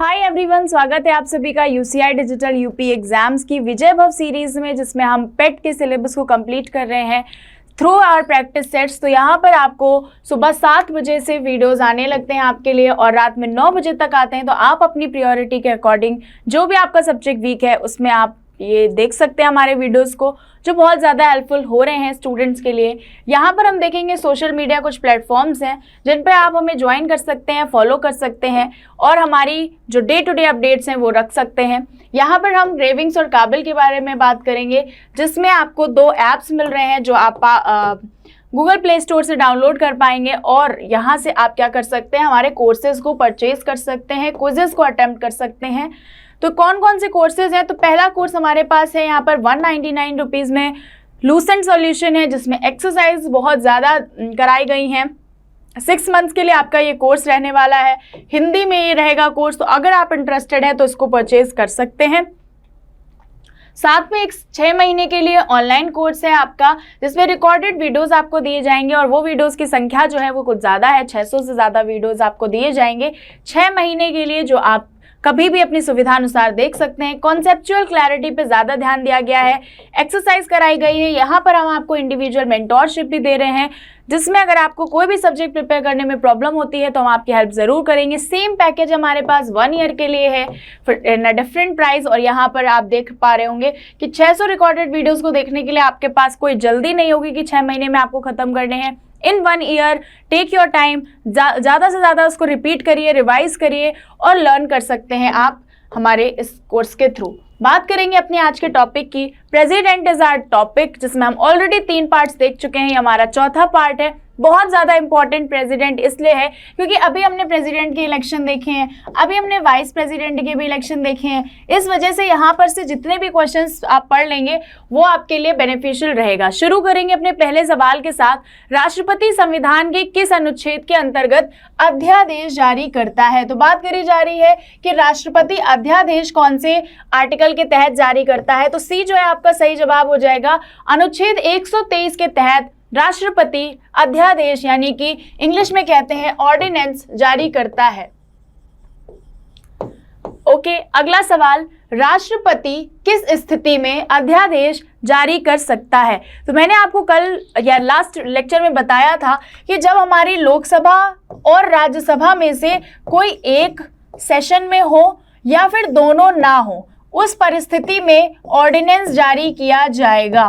Hi everyone, स्वागत है आप सभी का यूसीआई डिजिटल यूपी एग्जाम्स की विजय भव सीरीज में, जिसमें हम पेट के सिलेबस को कंप्लीट कर रहे हैं थ्रू आवर प्रैक्टिस सेट्स। तो यहाँ पर आपको सुबह 7 बजे से वीडियोस आने लगते हैं आपके लिए और रात में 9 बजे तक आते हैं। तो आप अपनी प्रायोरिटी के अकॉर्डिंग जो भी आपका सब्जेक्ट वीक है उसमें आप ये देख सकते हैं हमारे वीडियोस को, जो बहुत ज़्यादा हेल्पफुल हो रहे हैं स्टूडेंट्स के लिए। यहाँ पर हम देखेंगे सोशल मीडिया कुछ प्लेटफॉर्म्स हैं जिन पे आप हमें ज्वाइन कर सकते हैं, फॉलो कर सकते हैं और हमारी जो डे टू डे अपडेट्स हैं वो रख सकते हैं। यहाँ पर हम क्रेविंग्स और काबिल के बारे में बात करेंगे, जिसमें आपको 2 ऐप्स मिल रहे हैं जो आप गूगल प्ले स्टोर से डाउनलोड कर पाएंगे और यहाँ से आप क्या कर सकते हैं, हमारे कोर्सेज़ को परचेज कर सकते हैं, क्विजेज़ को अटेम्प्ट कर सकते हैं। तो कौन कौन से कोर्सेज हैं? तो पहला कोर्स हमारे पास है यहाँ पर 199 रुपीज़ में लूसेंट सॉल्यूशन है, जिसमें एक्सरसाइज बहुत ज़्यादा कराई गई हैं। 6 मंथ्स के लिए आपका ये कोर्स रहने वाला है, हिंदी में ये रहेगा कोर्स। तो अगर आप इंटरेस्टेड हैं तो इसको परचेज कर सकते हैं। साथ में एक 6 महीने के लिए ऑनलाइन कोर्स है आपका, जिसमें रिकॉर्डेड वीडियोस आपको दिए जाएंगे और वो वीडियोस की संख्या जो है वो कुछ ज़्यादा है, 600 से ज़्यादा वीडियोस आपको दिए जाएंगे 6 महीने के लिए, जो आप कभी भी अपनी सुविधा अनुसार देख सकते हैं। कॉन्सेप्चुअल क्लैरिटी पे ज़्यादा ध्यान दिया गया है, एक्सरसाइज कराई गई है। यहाँ पर हम आपको इंडिविजुअल मेंटोरशिप भी दे रहे हैं, जिसमें अगर आपको कोई भी सब्जेक्ट प्रिपेयर करने में प्रॉब्लम होती है तो हम आपकी हेल्प ज़रूर करेंगे। सेम पैकेज हमारे पास 1 ईयर के लिए है इन डिफरेंट प्राइस। और यहाँ पर आप देख पा रहे होंगे कि 600 रिकॉर्डेड वीडियोज़ को देखने के लिए आपके पास कोई जल्दी नहीं होगी कि 6 महीने में आपको ख़त्म करने हैं। इन 1 ईयर टेक योर टाइम, ज़्यादा से ज़्यादा उसको रिपीट करिए, रिवाइज करिए और लर्न कर सकते हैं आप हमारे इस कोर्स के थ्रू। बात करेंगे अपने आज के टॉपिक की। प्रेसिडेंट इज आवर टॉपिक, जिसमें हम ऑलरेडी 3 पार्ट्स देख चुके हैं। ये हमारा चौथा पार्ट है। बहुत ज़्यादा इंपॉर्टेंट प्रेसिडेंट इसलिए है क्योंकि अभी हमने प्रेसिडेंट के इलेक्शन देखे हैं, अभी हमने वाइस प्रेसिडेंट के भी इलेक्शन देखे हैं। इस वजह से यहाँ पर से जितने भी क्वेश्चंस आप पढ़ लेंगे वो आपके लिए बेनिफिशियल रहेगा। शुरू करेंगे अपने पहले सवाल के साथ। राष्ट्रपति संविधान के किस अनुच्छेद के अंतर्गत अध्यादेश जारी करता है? तो बात करी जा रही है कि राष्ट्रपति अध्यादेश कौन से आर्टिकल के तहत जारी करता है। तो सी जो है आपका सही जवाब हो जाएगा। अनुच्छेद 123 के तहत राष्ट्रपति अध्यादेश, यानी कि इंग्लिश में कहते हैं ऑर्डिनेंस, जारी करता है। ओके, अगला सवाल। राष्ट्रपति किस स्थिति में अध्यादेश जारी कर सकता है? तो मैंने आपको कल या लास्ट लेक्चर में बताया था कि जब हमारी लोकसभा और राज्यसभा में से कोई एक सेशन में हो या फिर दोनों ना हो, उस परिस्थिति में ऑर्डिनेंस जारी किया जाएगा,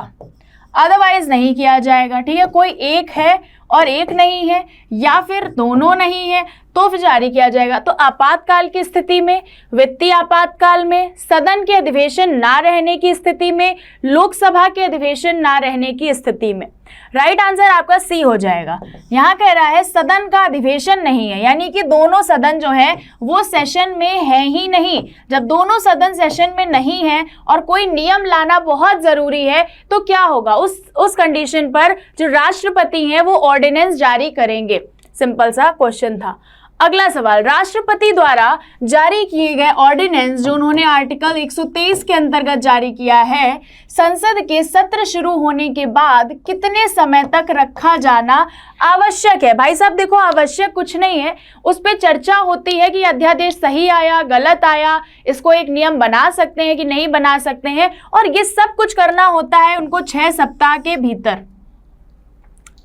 अदरवाइज नहीं किया जाएगा। ठीक है, कोई एक है और एक नहीं है या फिर दोनों नहीं है तो फिर जारी किया जाएगा। तो आपातकाल की स्थिति में, वित्तीय आपातकाल में, सदन के अधिवेशन ना रहने की स्थिति में, लोकसभा के अधिवेशन ना रहने की स्थिति में। राइट आंसर आपका सी हो जाएगा। यहाँ कह रहा है सदन का अधिवेशन नहीं है, यानी कि दोनों सदन जो है वो सेशन में है ही नहीं। जब दोनों सदन सेशन में नहीं है और कोई नियम लाना बहुत जरूरी है तो क्या होगा? उस कंडीशन पर जो राष्ट्रपति हैं वो ऑर्डिनेंस जारी करेंगे। सिंपल सा क्वेश्चन था। अगला सवाल। राष्ट्रपति द्वारा जारी किए गए ऑर्डिनेंस जो उन्होंने आर्टिकल 123 के अंतर्गत जारी किया है, संसद के सत्र शुरू होने के बाद कितने समय तक रखा जाना आवश्यक है? भाई साहब देखो, आवश्यक कुछ नहीं है, उस पर चर्चा होती है कि अध्यादेश सही आया, गलत आया, इसको एक नियम बना सकते हैं कि नहीं बना सकते हैं, और ये सब कुछ करना होता है उनको 6 सप्ताह के भीतर।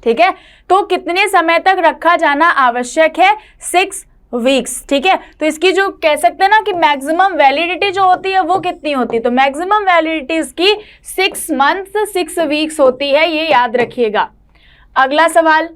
ठीक है, तो कितने समय तक रखा जाना आवश्यक है? 6 वीक्स। ठीक है, तो इसकी जो कह सकते हैं ना कि मैक्सिमम वैलिडिटी जो होती है वो कितनी होती है? तो मैक्सिमम वैलिडिटी इसकी 6 मंथ्स 6 वीक्स होती है, ये याद रखिएगा। अगला सवाल।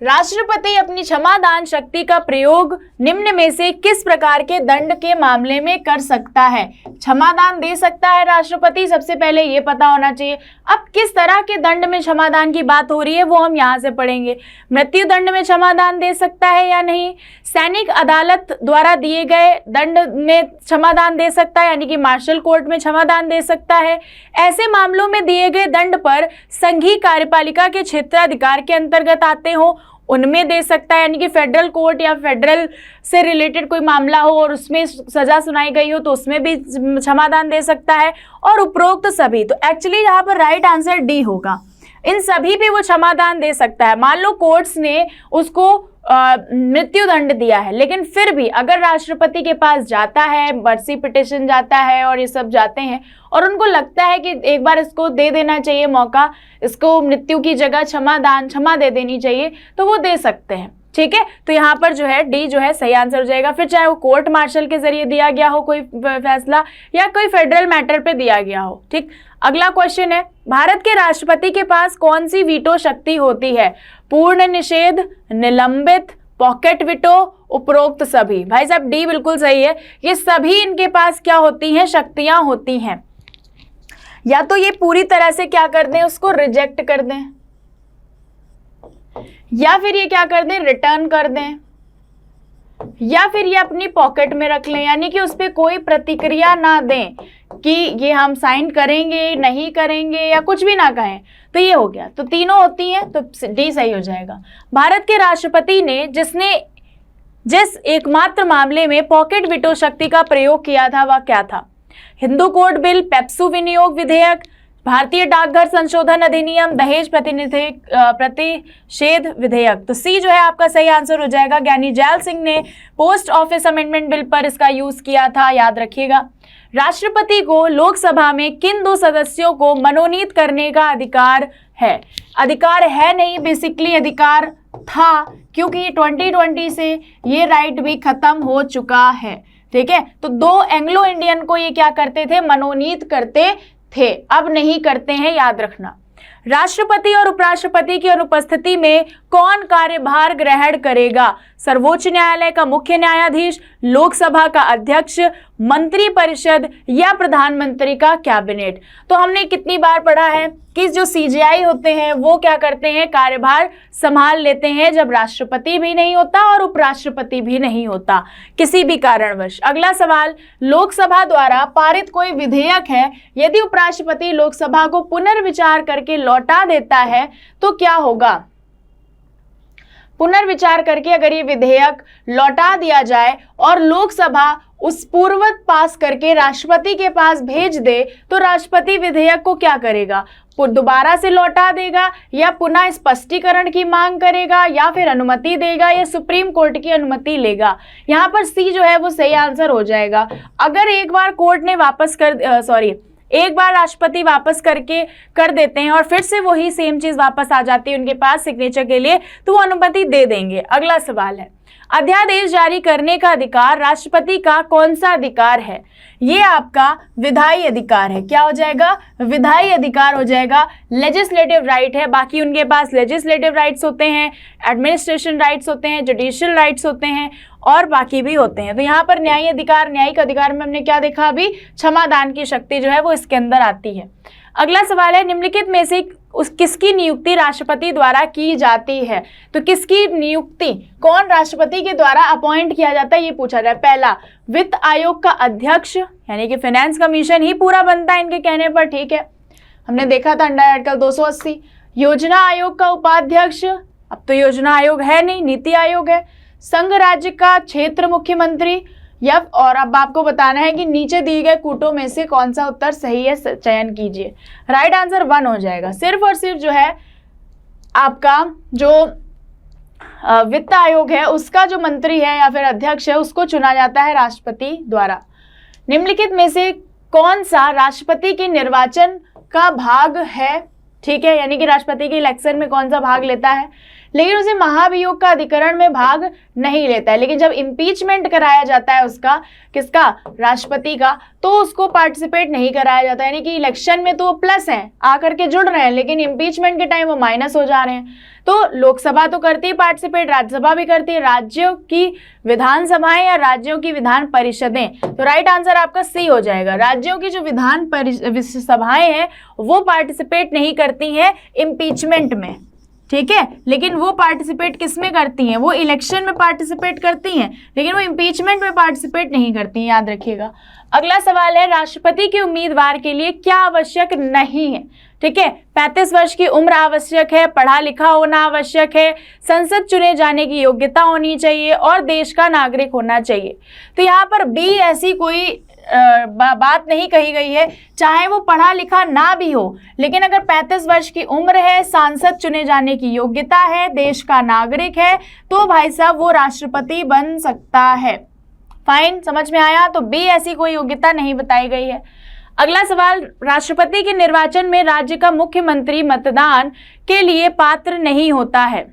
राष्ट्रपति अपनी क्षमादान शक्ति का प्रयोग निम्न में से किस प्रकार के दंड के मामले में कर सकता है? क्षमादान दे सकता है राष्ट्रपति, सबसे पहले ये पता होना चाहिए। अब किस तरह के दंड में क्षमादान की बात हो रही है वो हम यहाँ से पढ़ेंगे। मृत्यु दंड में क्षमादान दे सकता है या नहीं? सैनिक अदालत द्वारा दिए गए दंड में क्षमादान दे सकता है, यानी कि मार्शल कोर्ट में क्षमादान दे सकता है। ऐसे मामलों में दिए गए दंड पर संघीय कार्यपालिका के क्षेत्राधिकार के अंतर्गत आते हो उनमें दे सकता है, यानी कि फेडरल कोर्ट या फेडरल से रिलेटेड कोई मामला हो और उसमें सजा सुनाई गई हो तो उसमें भी क्षमादान दे सकता है, और उपरोक्त सभी। तो एक्चुअली यहाँ पर राइट आंसर डी होगा। इन सभी पे वो क्षमादान दे सकता है। मान लो कोर्ट्स ने उसको मृत्यु दंड दिया है, लेकिन फिर भी अगर राष्ट्रपति के पास जाता है, मर्सी पिटिशन जाता है और ये सब जाते हैं और उनको लगता है कि एक बार इसको दे देना चाहिए मौका, इसको मृत्यु की जगह क्षमा दे देनी चाहिए, तो वो दे सकते हैं। ठीक है, तो यहाँ पर जो है डी जो है सही आंसर हो जाएगा। फिर चाहे वो कोर्ट मार्शल के जरिए दिया गया हो कोई फैसला या कोई फेडरल मैटर पे दिया गया हो। ठीक, अगला क्वेश्चन है, भारत के राष्ट्रपति के पास कौन सी वीटो शक्ति होती है? पूर्ण निषेध, निलंबित, पॉकेट वीटो, उपरोक्त सभी। भाई साहब डी बिल्कुल सही है, ये सभी इनके पास क्या होती हैं? शक्तियां होती हैं। या तो ये पूरी तरह से क्या कर दें, उसको रिजेक्ट कर दें, या फिर ये क्या कर दें, रिटर्न कर दें, या फिर ये अपनी पॉकेट में रख लें, यानी कि उस पर कोई प्रतिक्रिया ना दें कि ये हम साइन करेंगे नहीं करेंगे या कुछ भी ना कहें। तो ये हो गया, तो तीनों होती हैं, तो डी सही हो जाएगा। भारत के राष्ट्रपति ने जिस एकमात्र मामले में पॉकेट वीटो शक्ति का प्रयोग किया था वह क्या था? हिंदू कोड बिल, पेप्सू विनियोग विधेयक, भारतीय डाकघर संशोधन अधिनियम, दहेज प्रतिषेध विधेयक। तो सी जो है आपका सही आंसर हो जाएगा। ज्ञानी जैल सिंह ने पोस्ट ऑफिस अमेंडमेंट बिल पर इसका यूज किया था, याद रखिएगा। राष्ट्रपति को लोकसभा में किन 2 सदस्यों को मनोनीत करने का अधिकार है? अधिकार है नहीं, बेसिकली अधिकार था, क्योंकि 2020 से ये राइट भी खत्म हो चुका है। ठीक है, तो 2 एंग्लो इंडियन को ये क्या करते थे? मनोनीत करते थे, अब नहीं करते हैं, याद रखना। राष्ट्रपति और उपराष्ट्रपति की अनुपस्थिति में कौन कार्यभार ग्रहण करेगा? सर्वोच्च न्यायालय का मुख्य न्यायाधीश, लोकसभा का अध्यक्ष, मंत्री परिषद या प्रधानमंत्री का कैबिनेट। तो हमने कितनी बार पढ़ा है कि जो सीजेआई होते हैं वो क्या करते हैं? कार्यभार संभाल लेते हैं जब राष्ट्रपति भी नहीं होता और उपराष्ट्रपति भी नहीं होता किसी भी कारणवश। अगला सवाल, लोकसभा द्वारा पारित कोई विधेयक है, यदि उपराष्ट्रपति लोकसभा को पुनर्विचार करके लौटा देता है तो क्या होगा? पुनर्विचार करके अगर ये विधेयक लौटा दिया जाए और लोकसभा उस पूर्ववत पास करके राष्ट्रपति के पास भेज दे तो राष्ट्रपति विधेयक को क्या करेगा? दोबारा से लौटा देगा या पुनः स्पष्टीकरण की मांग करेगा या फिर अनुमति देगा या सुप्रीम कोर्ट की अनुमति लेगा? यहाँ पर सी जो है वो सही आंसर हो जाएगा। अगर एक बार कोर्ट ने एक बार राष्ट्रपति वापस करके कर देते हैं और फिर से वही सेम चीज वापस आ जाती है उनके पास सिग्नेचर के लिए, तो वो अनुमति दे देंगे। अगला सवाल है, अध्यादेश जारी करने का अधिकार राष्ट्रपति का कौन सा अधिकार है? ये आपका विधायी अधिकार है। क्या हो जाएगा? विधायी अधिकार हो जाएगा। लेजिस्लेटिव राइट है, बाकी उनके पास लेजिस्लेटिव राइट्स होते हैं, एडमिनिस्ट्रेशन राइट्स होते हैं, जुडिशियल राइट्स होते हैं और बाकी भी होते हैं। तो यहाँ पर न्यायिक अधिकार में हमने क्या देखा? अभी क्षमादान की शक्ति जो है वो इसके अंदर आती है। अगला सवाल है, निम्नलिखित में से किसकी नियुक्ति राष्ट्रपति द्वारा की जाती है? तो किसकी नियुक्ति कौन राष्ट्रपति के द्वारा अपॉइंट किया जाता है ये पूछा जाए। पहला, वित्त आयोग का अध्यक्ष, यानी कि फाइनेंस कमीशन ही पूरा बनता है इनके कहने पर। ठीक है, हमने देखा था अंडर आर्टिकल 280। योजना आयोग का उपाध्यक्ष, अब तो योजना आयोग है नहीं, नीति आयोग है। संघ राज्य का क्षेत्र मुख्यमंत्री, या और अब आपको बताना है कि नीचे दिए गए कूटों में से कौन सा उत्तर सही है, चयन कीजिए। राइट आंसर 1 हो जाएगा। सिर्फ और सिर्फ जो है आपका जो वित्त आयोग है उसका जो मंत्री है या फिर अध्यक्ष है उसको चुना जाता है राष्ट्रपति द्वारा। निम्नलिखित में से कौन सा राष्ट्रपति के निर्वाचन का भाग है? ठीक है, यानी कि राष्ट्रपति के इलेक्शन में कौन सा भाग लेता है, लेकिन उसे महाभियोग का अधिकरण में भाग नहीं लेता है। लेकिन जब इम्पीचमेंट कराया जाता है उसका, किसका? राष्ट्रपति का, तो उसको पार्टिसिपेट नहीं कराया जाता। यानी कि इलेक्शन में तो वो प्लस हैं, आकर के जुड़ रहे हैं, लेकिन इम्पीचमेंट के टाइम वो माइनस हो जा रहे हैं। तो लोकसभा तो करती है पार्टिसिपेट, राज्यसभा भी करती है, राज्यों की विधानसभाएं या राज्यों की विधान परिषदें। तो राइट आंसर आपका सी हो जाएगा। राज्यों की जो विधान सभाएं हैं वो पार्टिसिपेट नहीं करती हैं इम्पीचमेंट में। ठीक है, लेकिन वो पार्टिसिपेट किस में करती हैं? वो इलेक्शन में पार्टिसिपेट करती हैं, लेकिन वो इम्पीचमेंट में पार्टिसिपेट नहीं करती हैं, याद रखिएगा। अगला सवाल है, राष्ट्रपति के उम्मीदवार के लिए क्या आवश्यक नहीं है? ठीक है, 35 वर्ष की उम्र आवश्यक है, पढ़ा लिखा होना आवश्यक है, संसद चुने जाने की योग्यता होनी चाहिए और देश का नागरिक होना चाहिए। तो यहाँ पर बी ऐसी कोई बात नहीं कही गई है, चाहे वो पढ़ा लिखा ना भी हो, लेकिन अगर 35 वर्ष की उम्र है, सांसद चुने जाने की योग्यता है, देश का नागरिक है, तो भाई साहब वो राष्ट्रपति बन सकता है। फाइन, समझ में आया? तो बी, ऐसी कोई योग्यता नहीं बताई गई है। अगला सवाल, राष्ट्रपति के निर्वाचन में राज्य का मुख्यमंत्री मतदान के लिए पात्र नहीं होता है।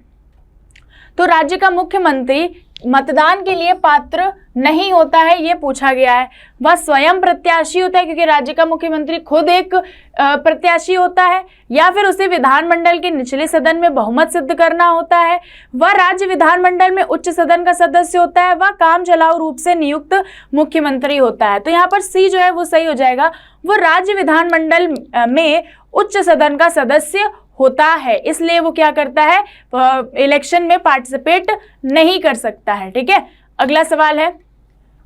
तो राज्य का मुख्यमंत्री मतदान के लिए पात्र नहीं होता है, ये पूछा गया है। वह स्वयं प्रत्याशी होता है, क्योंकि राज्य का मुख्यमंत्री खुद एक प्रत्याशी होता है, या फिर उसे विधानमंडल के निचले सदन में बहुमत सिद्ध करना होता है, वह राज्य विधानमंडल में उच्च सदन का सदस्य होता है, वह काम चलाऊ रूप से नियुक्त मुख्यमंत्री होता है। तो यहाँ पर सी जो है वो सही हो जाएगा, वो राज्य विधानमंडल में उच्च सदन का सदस्य होता है, इसलिए वो क्या करता है, इलेक्शन में पार्टिसिपेट नहीं कर सकता है। ठीक है, अगला सवाल है,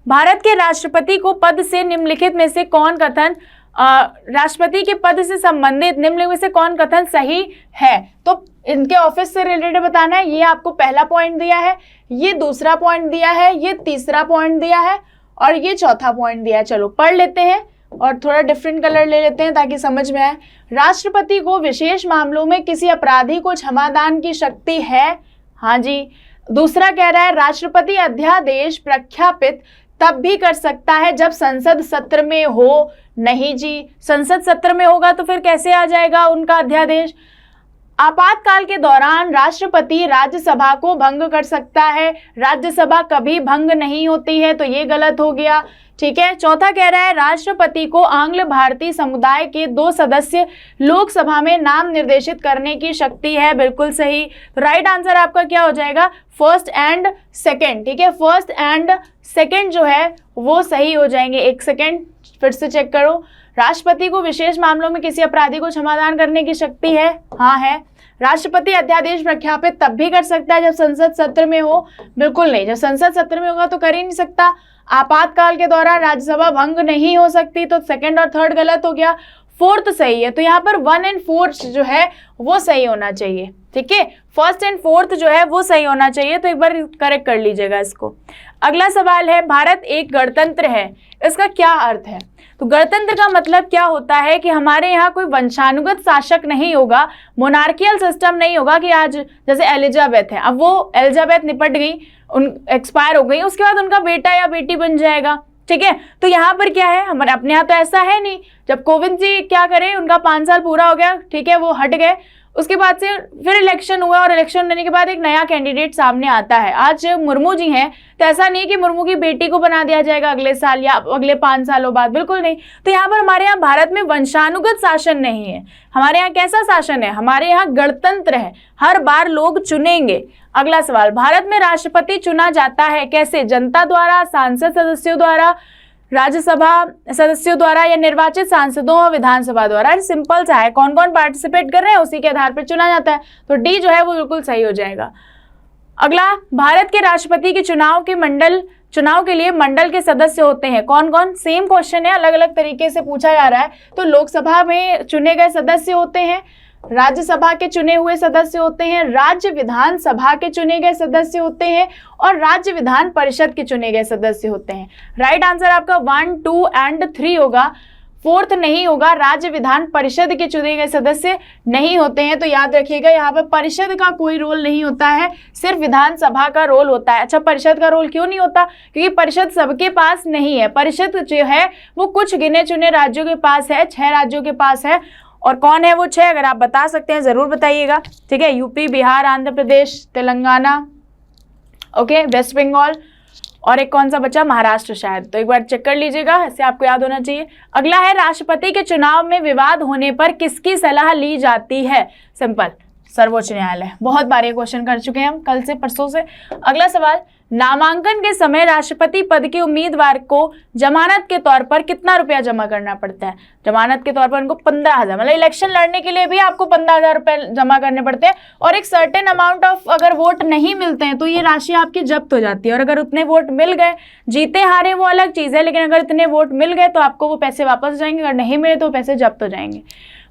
भारत के राष्ट्रपति को पद से निम्नलिखित में से कौन कथन, राष्ट्रपति के पद से संबंधित निम्नलिखित में से कौन कथन सही है? तो इनके ऑफिस से रिलेटेड बताना है। ये आपको पहला पॉइंट दिया है, ये दूसरा पॉइंट दिया है, ये तीसरा पॉइंट दिया है और ये चौथा पॉइंट दिया है। चलो पढ़ लेते हैं और थोड़ा डिफरेंट कलर ले लेते हैं ताकि समझ में आए। राष्ट्रपति को विशेष मामलों में किसी अपराधी को क्षमादान की शक्ति है। हाँ जी। दूसरा कह रहा है राष्ट्रपति अध्यादेश प्रख्यापित तब भी कर सकता है जब संसद सत्र में हो। नहीं जी, संसद सत्र में होगा तो फिर कैसे आ जाएगा उनका अध्यादेश। आपातकाल के दौरान राष्ट्रपति राज्यसभा को भंग कर सकता है, राज्यसभा कभी भंग नहीं होती है, तो ये गलत हो गया। ठीक है, चौथा कह रहा है राष्ट्रपति को आंग्ल भारतीय समुदाय के 2 सदस्य लोकसभा में नाम निर्देशित करने की शक्ति है। बिल्कुल सही। तो राइट आंसर आपका क्या हो जाएगा, फर्स्ट एंड सेकंड। ठीक है, फर्स्ट एंड सेकंड जो है वो सही हो जाएंगे। एक सेकंड फिर से चेक करो। राष्ट्रपति को विशेष मामलों में किसी अपराधी को क्षमादान करने की शक्ति है, हाँ है। राष्ट्रपति अध्यादेश प्रख्यापित तब भी कर सकता है जब संसद सत्र में हो। बिल्कुल नहीं, जब संसद सत्र में होगा तो कर ही नहीं सकता। आपातकाल के दौरान राज्यसभा भंग नहीं हो सकती, तो सेकंड और थर्ड गलत हो गया। फोर्थ सही है, तो यहाँ पर 1 और 4 जो है वो सही होना चाहिए। ठीक है, फर्स्ट एंड फोर्थ जो है वो सही होना चाहिए, तो एक बार करेक्ट कर लीजिएगा इसको। अगला सवाल है, भारत एक गणतंत्र है, इसका क्या अर्थ है? तो गणतंत्र का मतलब क्या होता है कि हमारे यहाँ कोई वंशानुगत शासक नहीं होगा, मोनार्कियल सिस्टम नहीं होगा कि आज जैसे एलिजाबेथ है, अब वो एलिजाबेथ निपट गई, एक्सपायर हो गई, उसके बाद उनका बेटा या बेटी बन जाएगा। ठीक है, तो यहाँ पर क्या है, हमारे अपने यहाँ तो ऐसा है नहीं। जब कोविंद जी क्या करें, उनका 5 साल पूरा हो गया, ठीक है, वो हट गए, उसके बाद से फिर इलेक्शन हुआ और इलेक्शन होने के बाद एक नया कैंडिडेट सामने आता है। आज मुर्मू जी हैं, तो ऐसा नहीं है कि मुर्मू की बेटी को बना दिया जाएगा अगले साल या अगले 5 सालों बाद, बिल्कुल नहीं। तो यहाँ पर हमारे यहाँ भारत में वंशानुगत शासन नहीं है। हमारे यहाँ कैसा शासन है, हमारे यहाँ गणतंत्र है, हर बार लोग चुनेंगे। अगला सवाल, भारत में राष्ट्रपति चुना जाता है कैसे? जनता द्वारा, सांसद सदस्यों द्वारा, राज्यसभा सदस्यों द्वारा या निर्वाचित सांसदों और विधानसभा द्वारा। सिंपल सा है, कौन कौन पार्टिसिपेट कर रहे हैं उसी के आधार पर चुना जाता है, तो डी जो है वो बिल्कुल सही हो जाएगा। अगला, भारत के राष्ट्रपति के चुनाव के लिए मंडल के सदस्य होते हैं कौन कौन? सेम क्वेश्चन है, अलग अलग तरीके से पूछा जा रहा है। तो लोकसभा में चुने गए सदस्य होते हैं, राज्यसभा के चुने हुए सदस्य होते हैं, राज्य विधानसभा के चुने गए सदस्य होते हैं और राज्य विधान परिषद के चुने गए सदस्य होते हैं। राइट आंसर आपका 1, 2 एंड 3 होगा, फोर्थ नहीं होगा। राज्य विधान परिषद के चुने गए सदस्य नहीं होते हैं, तो याद रखिएगा यहाँ पर परिषद का कोई रोल नहीं होता है, सिर्फ विधानसभा का रोल होता है। अच्छा, परिषद का रोल क्यों नहीं होता? क्योंकि परिषद सबके पास नहीं है, परिषद जो है वो कुछ गिने चुने राज्यों के पास है, 6 राज्यों के पास है। और कौन है वो 6? अगर आप बता सकते हैं जरूर बताइएगा। ठीक है, UP, Bihar, Andhra Pradesh, Telangana, okay, waste Bengal, और एक कौन सा बचा? महाराष्ट्र शायद। तो एक बार चेक कर लीजिएगा, इससे आपको याद होना चाहिए। अगला है, राष्ट्रपति के चुनाव में विवाद होने पर किसकी सलाह ली जाती है? सिंपल, सर्वोच्च न्यायालय। बहुत बार ये क्वेश्चन कर चुके हैं हम कल से परसों से। अगला सवाल, नामांकन के समय राष्ट्रपति पद के उम्मीदवार को जमानत के तौर पर कितना रुपया जमा करना पड़ता है? जमानत के तौर पर उनको 15,000, मतलब इलेक्शन लड़ने के लिए भी आपको 15,000 रुपये जमा करने पड़ते हैं। और एक सर्टेन अमाउंट ऑफ अगर वोट नहीं मिलते हैं तो ये राशि आपकी जब्त हो जाती है। और अगर उतने वोट मिल गए, जीते हारे वो अलग चीज़ है, लेकिन अगर इतने वोट मिल गए तो आपको वो पैसे वापस हो जाएंगे, अगर नहीं मिले तो पैसे जब्त हो जाएंगे।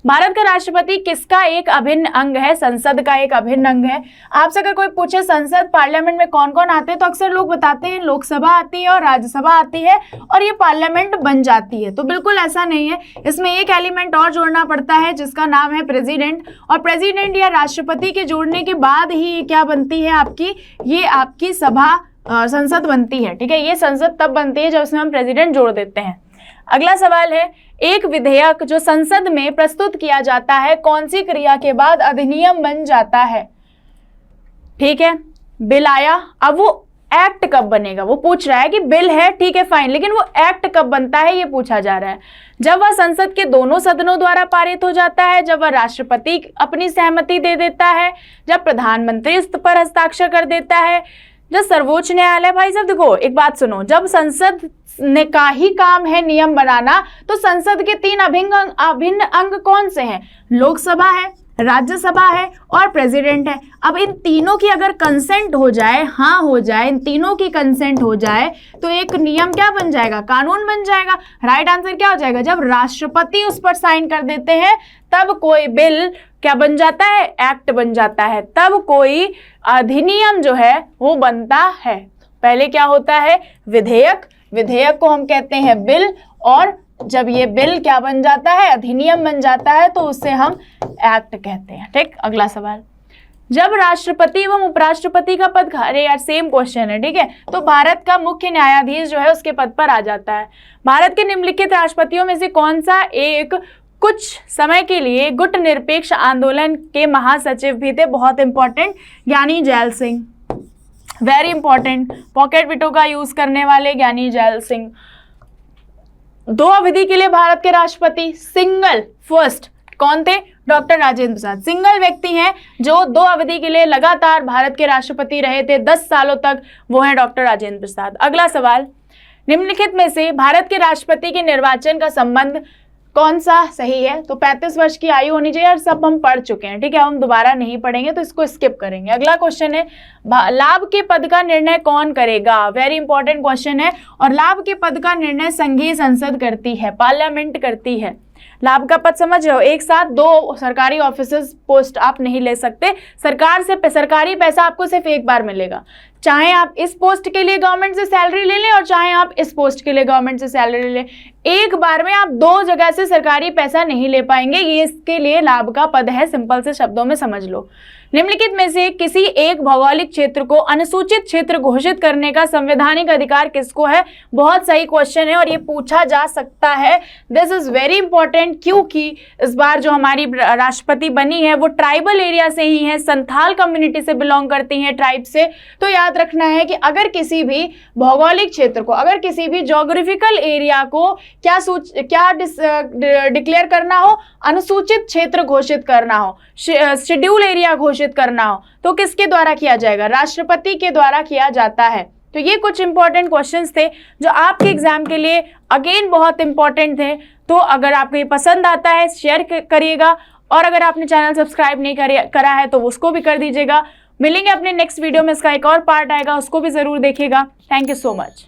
भारत का राष्ट्रपति किसका एक अभिन्न अंग है? संसद का एक अभिन्न अंग है। आपसे अगर कोई पूछे संसद पार्लियामेंट में कौन कौन आते हैं तो अक्सर लोग बताते हैं लोकसभा आती है और राज्यसभा आती है और ये पार्लियामेंट बन जाती है, तो बिल्कुल ऐसा नहीं है। इसमें एक एलिमेंट और जोड़ना पड़ता है जिसका नाम है प्रेसिडेंट, और प्रेसिडेंट या राष्ट्रपति के जोड़ने के बाद ही क्या बनती है आपकी, ये आपकी संसद बनती है। ठीक है, ये संसद तब बनती है जब इसमें हम प्रेसिडेंट जोड़ देते हैं। अगला सवाल है, एक विधेयक जो संसद में प्रस्तुत किया जाता है कौन सी क्रिया के बाद अधिनियम बन जाता है? ठीक है, बिल आया, अब वो एक्ट कब बनेगा? वो पूछ रहा है कि बिल है, ठीक है फाइन, लेकिन वो एक्ट कब बनता है ये पूछा जा रहा है। जब वह संसद के दोनों सदनों द्वारा पारित हो जाता है, जब वह राष्ट्रपति अपनी सहमति दे देता है, जब प्रधानमंत्री उस पर हस्ताक्षर कर देता है, जब सर्वोच्च न्यायालय, भाई साहब देखो एक बात सुनो, जब संसद ने का ही काम है नियम बनाना, तो संसद के 3 अभिन्न अंग कौन से हैं? लोकसभा है, राज्यसभा है और प्रेसिडेंट है। अब इन तीनों की अगर कंसेंट हो जाए, हाँ हो जाए, इन तीनों की कंसेंट हो जाए तो एक नियम क्या बन जाएगा? कानून बन जाएगा। राइट आंसर क्या हो जाएगा? जब राष्ट्रपति उस पर साइन कर देते हैं तब कोई बिल क्या बन जाता है? एक्ट बन जाता है, तब कोई अधिनियम जो है वो बनता है। पहले क्या होता है? विधेयक, विधेयक को हम कहते हैं बिल, और जब ये बिल क्या बन जाता है? अधिनियम बन जाता है, तो उसे हम एक्ट कहते हैं। ठीक, अगला सवाल, जब राष्ट्रपति एवं उपराष्ट्रपति का पद, अरे यार सेम क्वेश्चन है, ठीक है, तो भारत का मुख्य न्यायाधीश जो है उसके पद पर आ जाता है। भारत के निम्नलिखित राष्ट्रपतियों में से कौन सा एक कुछ समय के लिए गुट निरपेक्ष आंदोलन के महासचिव भी थे? बहुत इंपॉर्टेंट, ज्ञानी gel Singh, very important, pocket बिटो का यूज करने वाले ज्ञानी जैल सिंह। 2 अवधि के लिए भारत के राष्ट्रपति सिंगल फर्स्ट कौन थे? डॉक्टर राजेंद्र प्रसाद, सिंगल व्यक्ति हैं जो 2 अवधि के लिए लगातार भारत के राष्ट्रपति रहे थे 10 सालों तक, वो है डॉक्टर राजेंद्र प्रसाद। अगला सवाल, निम्नलिखित में से भारत के राष्ट्रपति के निर्वाचन का संबंध कौन सा सही है? तो 35 वर्ष की आयु होनी चाहिए, और सब हम पढ़ चुके हैं, ठीक है, हम दोबारा नहीं पढ़ेंगे तो इसको स्किप करेंगे। अगला क्वेश्चन है, लाभ के पद का निर्णय कौन करेगा? वेरी इंपॉर्टेंट क्वेश्चन है, और लाभ के पद का निर्णय संघीय संसद करती है, पार्लियामेंट करती है। लाभ का पद समझ रहे हो, एक साथ 2 सरकारी ऑफिसर्स पोस्ट आप नहीं ले सकते। सरकार से सरकारी पैसा आपको सिर्फ एक बार मिलेगा, चाहे आप इस पोस्ट के लिए गवर्नमेंट से सैलरी ले लें और चाहे आप इस पोस्ट के लिए गवर्नमेंट से सैलरी ले लें, एक बार में आप 2 जगह से सरकारी पैसा नहीं ले पाएंगे। ये इसके लिए लाभ का पद है, सिंपल से शब्दों में समझ लो। निम्नलिखित में से किसी एक भौगोलिक क्षेत्र को अनुसूचित क्षेत्र घोषित करने का संवैधानिक अधिकार किसको है? बहुत सही क्वेश्चन है और ये पूछा जा सकता है। दिस इज वेरी इंपॉर्टेंट, क्योंकि इस बार जो हमारी राष्ट्रपति बनी है वो ट्राइबल एरिया से ही है, संथाल कम्युनिटी से बिलोंग करती हैं, ट्राइब से। तो याद रखना है कि अगर किसी भी भौगोलिक क्षेत्र को, अगर किसी भी ज्योग्राफिकल एरिया को क्या डिक्लेयर करना हो, अनुसूचित क्षेत्र घोषित करना हो, शेड्यूल एरिया घोषित करना हो, तो किसके द्वारा किया जाएगा? राष्ट्रपति के द्वारा किया जाता है। तो ये कुछ इंपॉर्टेंट क्वेश्चंस थे जो आपके एग्जाम के लिए अगेन बहुत इंपॉर्टेंट थे। तो अगर आपको ये पसंद आता है शेयर करिएगा, और अगर आपने चैनल सब्सक्राइब नहीं करा है तो उसको भी कर दीजिएगा। मिलेंगे अपने नेक्स्ट वीडियो में, इसका एक और पार्ट आएगा, उसको भी जरूर देखिएगा। Thank you so much.